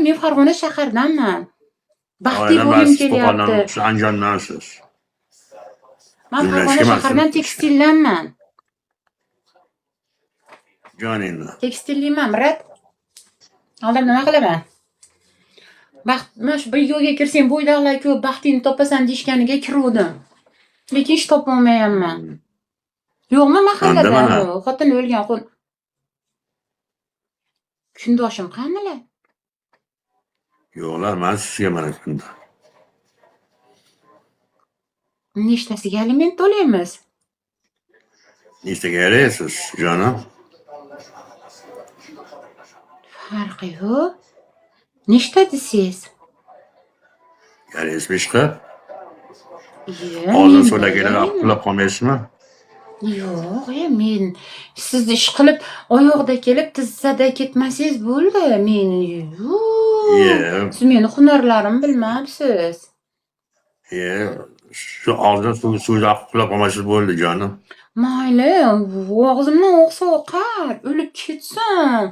men Farg'ona shahardanman. Baxtli Oilam bo'lgim siz Qo'qondan, kelyapti. siz Andijondansiz. Men Jumla Farg'ona ishga shahardan mansub. tekstildanman. Joningni. Tekstilliman, brat. Oldin nima qilaman? Mana shu videoga kirsang bo'ydoqlar ko'p, baxtingni topasan deyishganiga kiruvdim. Lekin ish topolmayapman. Yo'qmi mahallada Anda mana. xotin o'lgan kundoshim qanilar? Yo'qlar, men sizga mana shunda. Nechtasiga aliment to'laymiz? Nechtaga yaraysiz, jonim? Farqi yo'q. Nechta desiz? Yaraysiz ishqa? Yo'q. Hozir so'laganlar uxlab qolmaysizmi? Yo'q, men sizni ish qilib oyoqda kelib tizzada ketmasangiz bo'ldi. Men yo'q. Siz meni hunarlarimni bilmabsiz. Shu og'zdan suvda uxlab qolmasangiz bo'ldi, jonim. Mayli, og'zimdan oqsa oqar, o'lib ketsin.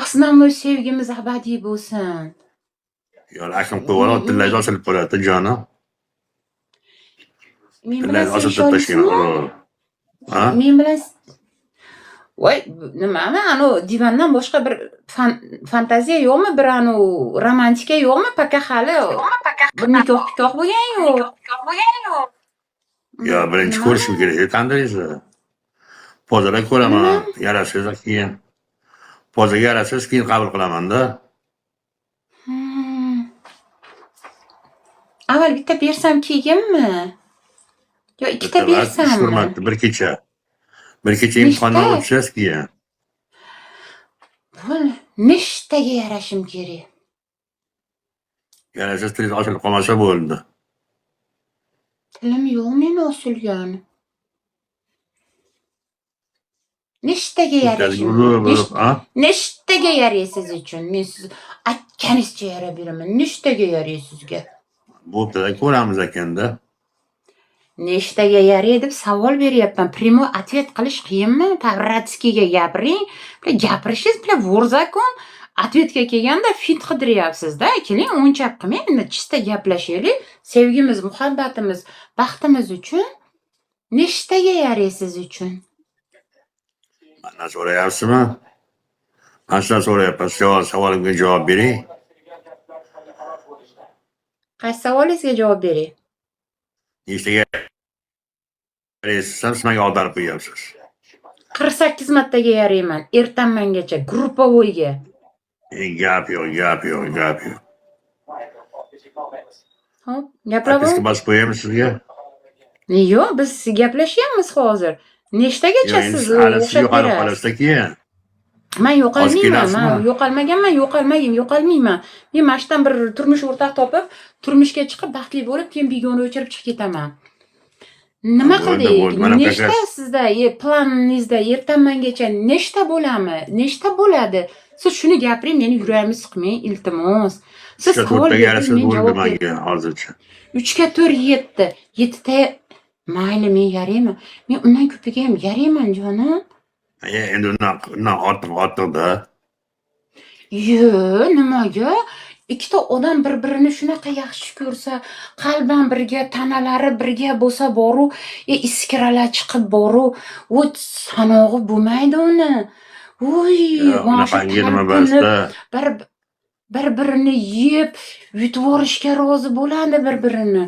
Asnoviy sevgimiz abadiy bo'lsin. Akam qo'yib tillayni osilib qoladi, jonim. Men bilan voy, nimami? Divandan boshqa bir fantaziya yo'qmi? Bir romantika yo'qmi? Paka hali bir nikoh bo'lgan yo'q. Birinchi ko'rishim kerak, tandirsiz. Pozada ko'raman, yarasiz keyin. Pozaga yarasiz, keyin qabul qilaman-da. Avval bitta bersam kiyginmi? Yo, ikkita bersammi? Hurmatli, bir kecha. Bir kecha imtihondan o'tishasiz keyin. Nechtaga yarashim kerak? Yarasiz tilingiz ochilib qolmasa bo'ldi. Tilim yo'q meni osilgan. Nechtaga yarashim? Nechtaga yaraysiz uchun? Men siz aytganingizcha yarab beraman. Nechtaga yaraysiz sizga? Bo'pti-da, ko'ramiz ekanda. Nechtaga yaray deb savol beryapman. Primo ответ qilish qiyinmi? Pavratskiga gapiring. Gapirishingiz bilan vorzakon ответga kelganda fit qidiryapsiz-da. Keling, o'nchab qilmang, endi chista gaplashaylik. Sevgimiz, muhabbatimiz, baxtimiz uchun nechtaga yaraysiz uchun? Mendan so'rayapsizmi? Men sizdan so'rayapman. Savolimga javob bering. Qaysi savolingizga javob beray? Nechtaga yaraysiz, siz menga olib qo'yapsiz. 48 martaga yarayman. Ertanmangacha gruppovoyga. Gap yo'q. Hop, gaplar bor. Biz bosib qo'yamiz sizga. Yo'q, biz gaplashyapmiz hozir. Nechtagacha siz o'xshab berasiz? Men yo'qolmayman. Men yo'qolmayman. Men mashtan bir turmush o'rtoq topib, turmushga chiqib, baxtli bo'lib, keyin begona o'chirib chiqib ketaman. Nima qildik? Nechta sizda planingizda ertanmangacha nechta bo'ladimi? Nechta bo'ladi? Siz shuni gapiring, meni yuragimni siqmang, iltimos. Siz savol bersangiz men javob beraman. Hozircha. 3 ga 4 7. 7 ta mayli, men yarayman. Men undan ko'piga ham yarayman, jonim. Endi undan ortiq-da. Yo'q, nimaga? Ikkita odam bir-birini shunaqa yaxshi ko'rsa, qalban birga, tanalari birga bo'lsa boru, iskiralar chiqib boru, sanog'i bo'lmaydi uni. Bir-birini yeb, yutib yuborishga rozi bo'ladi bir-birini.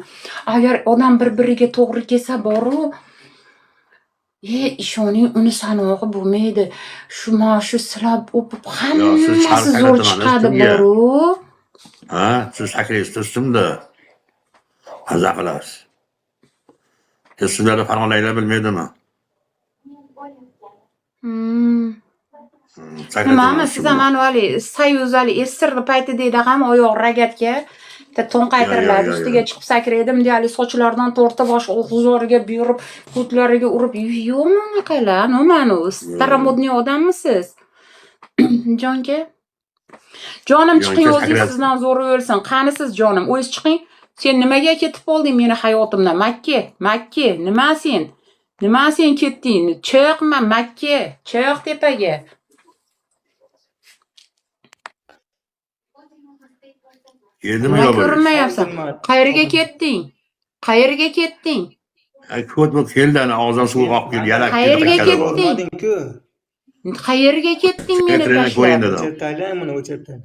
Agar odam bir-biriga to'g'ri kelsa boru, ishoning, uni sanog'i bo'lmaydi. Shu silab o'pib hammasi zo'r chiqadi boru. Siz sakrangiz tursumda. Maza qilasiz. Sizlarda Farg'onaliklar bilmaydimi? Nima, siz ham Soyuzali esirli paytida edag'am oyoq ragatga to'nqaytiriladi, ustiga chiqib sakraydim deyali, sochlardan tortib, g'uzoriga buyurib, ko'tlariga urib, yo'qmi unaqalar? Nomanu, staromodniy odammisiz? Jonga? Jonim, chiqing, o'zingiz sizdan zo'r o'lsin. Qani siz jonim, o'zingiz chiqing. Sen nimaga ketib qolding meni hayotimdan? Makka, nima sen ketding? Chiqma Makka, chiq tepaga. Keldimi Nima yo bo'lish? ko'rinmayapsan? Qayerga ketding? Qayerga ketding? Ko't bu keldi ana og'zim suv oqib keldi. Yana Qayerga keldi. ketding? Olmading-ku. Qayerga ketding meni Sekretariat qo'ying tashlab? dedim. O'chirtaylar, mana o'chirtay.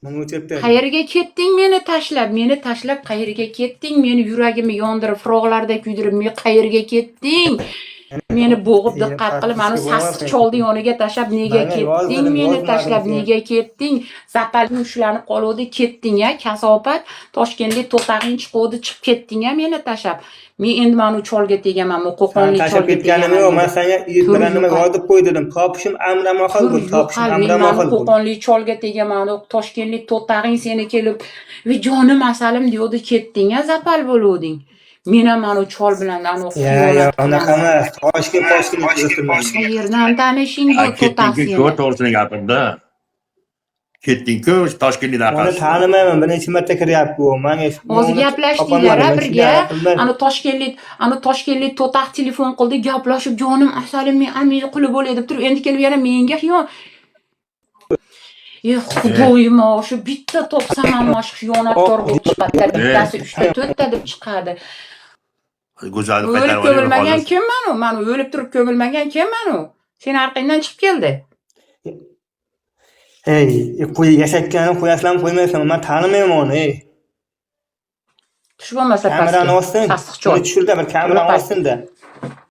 Mana o'chirtay. Qayerga ketding meni tashlab? Meni tashlab qayerga ketding? Meni yuragimni yondirib, frog'larda kuydirib, men qayerga ketding? Meni bo'g'ib diqqat qilib, mana sassiq cholni yoniga tashlab, nega ketding? Meni tashlab nega ketding? Zapaling ushlanib qoluvdi, ketding-a, kasopat. Toshkentlik to'tag'ing chiquvdi, chiqib ketding-a meni tashlab. Men endi mana u cholga tegaman, bu qo'qonlik Tashlab cholga ketganim yo'q. Men senga bilan nima yozib qo'y dedim. Topishim amramahol bu, topishim amramahol bu. qo'qonlik cholga tegaman, toshkentlik to'tag'ing seni kelib, "Vi jonim asalim" deydi, ketding-a, zapal bo'luvding. Men ham mana chol bilan Ya, anaqa emas. Toshkent Qayerdan tanishing bu Ketding-ku, to'tasi? ko'p to'g'risini gapirdi. Ketding-ku, Toshkentliklar Uni qarshi. tanimayman, birinchi marta kiryapti u. Menga Hozir gaplashdinglar birga. Ana Toshkentlik to'taq telefon qildi, gaplashib, "Jonim asalim, men amiy quli bo'lay" deb turib, endi kelib yana menga xudoyim, shu bitta topsam mana shu xiyonatkor bo'lib chiqadi. Bittasi 3 ta 4 ta deb chiqadi. Go'zalni O'lib qaytarib ko'milmagan oladi. kimman u? Mana o'lib turib ko'milmagan kimman u? Sen orqangdan chiqib keldi. Ey, yashayotganini qo'yasizlarmi, qo'ymaysizlarmi? Men tanimayman uni, ey. Tush bo'lmasa Kamerani pastga. olsin. Sassiq chol. Tushirda bir kamerani olsin-da.